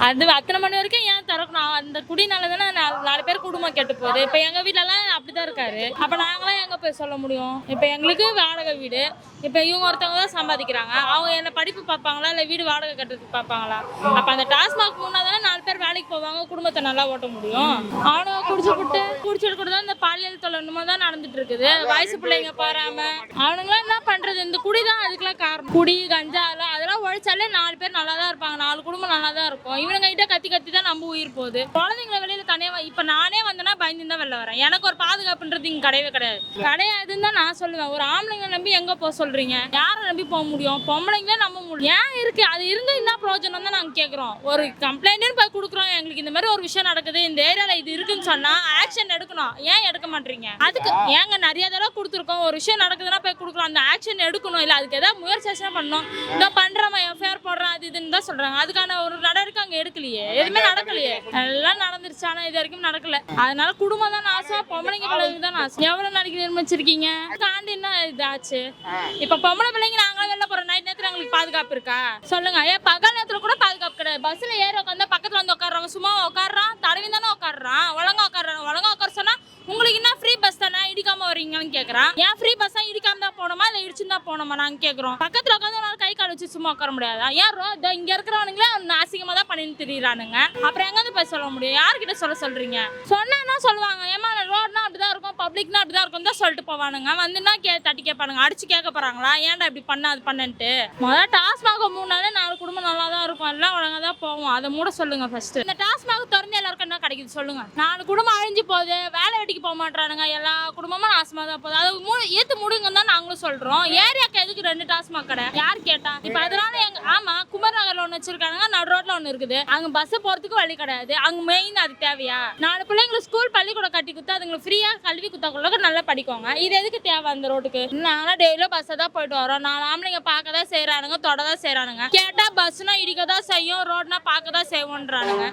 அது அத்தனை மணி வரைக்கும் ஏன் திறக்கணும்? அந்த குடினால தானே 4 பேர் குடும்பம் கெட்டு போகுது. இப்போ எங்கள் வீட்டிலலாம் அப்படிதான் இருக்காரு. அப்போ நாங்களாம் எங்கே போய் சொல்ல முடியும்? இப்போ எங்களுக்கு வாடகை வீடு. இப்போ இவங்க ஒருத்தவங்க தான் சம்பாதிக்கிறாங்க. அவங்க என்ன படிப்பு பார்ப்பாங்களா இல்லை வீடு வாடகை கட்டுறதுக்கு பார்ப்பாங்களா? அப்போ அந்த டாஸ்மாக் முன்னா தானே 4 பேர் வேலைக்கு போவாங்க, குடும்பத்தை நல்லா ஓட்ட முடியும். அவனுங்க குடிச்சுட்டு கூட தான் இந்த பாலியல் தொழில்நுட்பம் தான் நடந்துட்டு இருக்குது. வயசு பிள்ளைங்க பாராம அவனுங்களாம் என்ன பண்றது? இந்த குடி தான் அதுக்கெல்லாம் காரணம். குடி கஞ்சா அதெல்லாம் ஒழிச்சாலே 4 பேர் நல்லா தான் இருப்பாங்க, 4 குடும்பம் நல்லா தான் இருக்கும். இவனுங்க கிட்ட கத்தி தான் நம்ம உயிர் போகுது. குழந்தைங்களை வெளியில தனியா இப்ப நானே வந்தேன்னா பயந்து தான் வெளில வரேன். எனக்கு ஒரு பாதுகாப்புன்றது இங்க கிடையாதுன்னு தான் நான் சொல்லுவேன். ஒரு ஆம்பளைங்க நம்பி எங்க போக சொல்றீங்க? யாரை நம்பி போக முடியும்? பொம்பளைங்களே நம்ப முடியும். ஏன் இருக்கு அது இருந்து என்ன பிரயோஜனம் தான் நாங்க கேக்குறோம். ஒரு கம்ப்ளைண்ட் போய் கொடுக்குறோம், எங்களுக்கு இந்த மாதிரி ஒரு விஷயம் நடக்குது, இந்த ஏரியால இது இருக்குன்னு சொன்னா ஆக்ஷன் எடுக்கணும். ஏன் எடுக்க மாட்டீங்க? அதுக்கு ஏங்க நிறைய தடவை கொடுத்துருக்கோம். ஒரு விஷயம் நடக்குதுன்னா போய் கொடுக்குறோம், அந்த ஆக்ஷன் எடுக்கணும். இல்ல அதுக்கு ஏதாவது முயற்சி பண்ணணும். இந்த பண்றோம், எஃப்ஐஆர் போடுறோம், அது இதுன்னு தான் சொல்றாங்க. அதுக்கான ஒரு நடவடிக்கை அங்க எடுக்கலையே, எதுவுமே நடக்கலையே. எல்லாம் நடந்துருச்சு, ஆனா இது வரைக்கும் நடக்கல. அதனால குடும்பம் தான் நாசம், பொம்பளைங்க பிள்ளைங்க தான் நாசம். எவ்வளவு நாளைக்கு நிர்மிச்சிருக்கீங்க? தாண்டி என்ன இதாச்சு? இப்ப பொம்பளை பிள்ளைங்க நாங்களும் வெளில போறோம், நைட் நேரத்துல எங்களுக்கு பாதுகாப்பு இருக்கா சொல்லுங்க? ஏன் பகல் நேரத்துல கூட பாதுகாப்பு கிடையாது. பஸ்ல ஏறி உட்காந்தா பக்கத்துல வந்து உட்காடுறவங்க சும்மா உட்காடுறான், தடவி தானே உட்காடுறான். ஒழுங்கா உட்கார சொன்னா உங்களுக்கு என்ன ஃப்ரீ பஸ் தானே, இடிக்காம வரீங்கன்னு கேக்குறான். ஏன் ஃப்ரீ பஸ் தான் இடிக்காம தான் போனோமா இல்ல இடிச்சுன்னு தான் போனோமா நாங்க கேக்குறோம். பக்கத்துல உட்காந்து கை கால் வச்சு சும்மா உட்கார முடியாதா? ஏன் இங்க இருக்கிறவனுங்களே அசிங்கமா தான் பண்ணிட்டு திரியிறானுங்க. அப்புறம் எங்க போய் சொல்ல முடியும்? யார்கிட்ட சொல்றீங்க? சொன்னா சொல்லுவாங்க, ஏமா ரோட்னா அப்படிதான் இருக்கும், பப்ளிக்னா அப்படிதான் இருக்கும் தான் சொல்லிட்டு போவானுங்க. வந்துன்னா தட்டி கேட்பானுங்க, அடிச்சு கேட்க போறாங்களா ஏன்டா இப்படி அது பண்ணுன்ட்டு. முதல்ல டாஸ்மாக 3 நாள் 4 குடும்பம் நல்லா தான் இருக்கும், எல்லாம் ஒழுங்கா தான் போவோம். அதை மூட சொல்லுங்க ஃபர்ஸ்ட். இந்த டாஸ்மாக திறந்து எல்லாருக்கும் என்ன கிடைக்குது சொல்லுங்க? 4 குடும்பம் அழிஞ்சு போகுது, வேலை வெட்டிக்கு போக மாட்டானுங்க, எல்லா குடும்பமும் நாசமா தான் போகுது. அதை ஏத்து முடுங்க தான் நாங்களும் சொல்றோம். ஏரியாக்கு எதுக்கு 2 டாஸ்மாக் கடை? யார் கேட்டா? இப்ப அதனால ஆமா குமர் நகர்ல ஒண்ணு வச்சிருக்காங்க, நடு ரோட்ல ஒண்ணு இருக்குது. அங்க பஸ் போறதுக்கு வழி கிடையாது. அங்க மெயின் அது தேவையா? 4 பிள்ளைங்களுக்கு ஸ்கூல் பள்ளிக்கூடம் கட்டி கொடுத்தா அதுங்களுக்கு ஃப்ரீயா கல்வி குத்தா நல்லா படிக்கோங்க. இது எதுக்கு தேவை அந்த ரோட்டுக்கு? நாங்க டெய்லியும் பஸ் தான் போயிட்டு வரோம். 4 ஆம்பளைங்க பார்க்க தான் செய்யறானுங்க, தொடதான் செய்யறானுங்க. கேட்டா பஸ்னா இடிக்க தான் செய்யும், ரோட்னா பார்க்க தான் செய்வோன்றானுங்க.